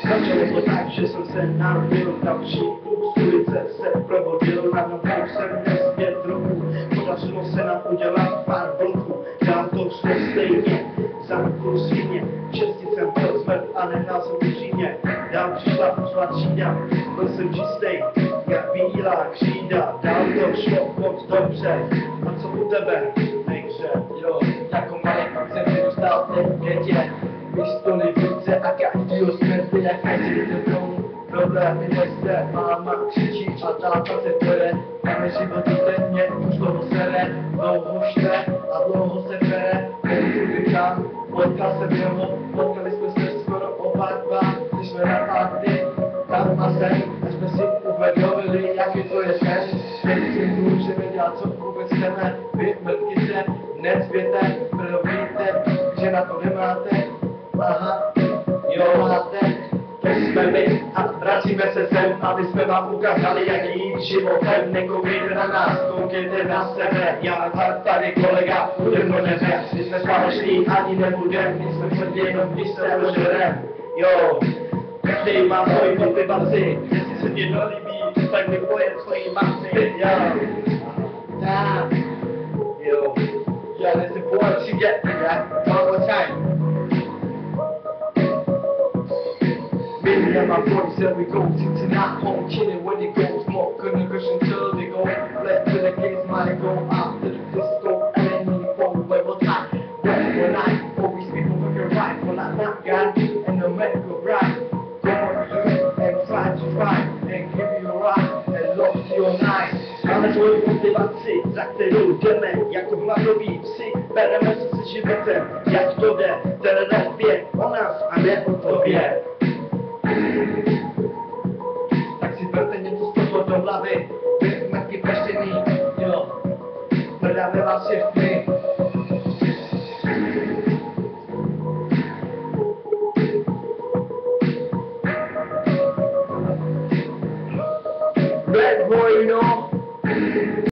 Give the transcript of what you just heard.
Začalo to tak, že jsem se narodil, další vůz ulice se provodil, na nohou jsem nesměl trochu, podařilo se nám udělat pár bloků, dál to šlo stejně, zamknul svině, čestě jsem byl smrt a nehnal jsem upřímně, dál přišla úzlá třída, byl jsem čistej, jak bílá křída, dál to šlo moc dobře, a co u tebe, nejhře? Jo, jako malý pak jsem se dostal v dětě, pistoli v ruce a každýho smrti jak každý trnou. Problémy nese, máma křičí a táta se pere, máme životy země, už dlouho sere, dlouho štve a dlouho se pere, ten říkám, potkal jsem jeho, potkali jsme se skoro oba dva, když jsme na party, tam a sem, až jsme si uvědomili, jaký to je sen, teď si můžeme dělat, co vůbec chceme, vy mrtky se necvěte, protože víte, že na to nemáte, aha, jo máte, to jsme my a vracíme se sem, aby jsme vám ukázali, jak jít životem, nekoukejte na nás, koukejte na sebe, já a tady kolega, budem to neřek, my jsme společný, ani nebudem, my jsme tvrdě jenom, když se ožerem, jo, každý má svoji motivaci, jestli se mě nelíbí, tak mi pojet svojí matci, jo, tak, jo, yeah, that's important to get that one more time. Maybe at my 47 we go to not home killing when it goes more couldn't push until they go left to the case might go out to the disco and then you go where we'll tie when I always speak over your right when I not got and the medical right go on you and try to find and give you a ride and love to your night. Máme svoji motivaci, za kterou jdeme, jako hladoví psi, bereme se se životem, jak to jde, ten rap je o nás a ne o tobě. Tak si berte něco z toho do hlavy, vy mrtky peštěný, jo, hledáme vás všechny. Bad boy, you know.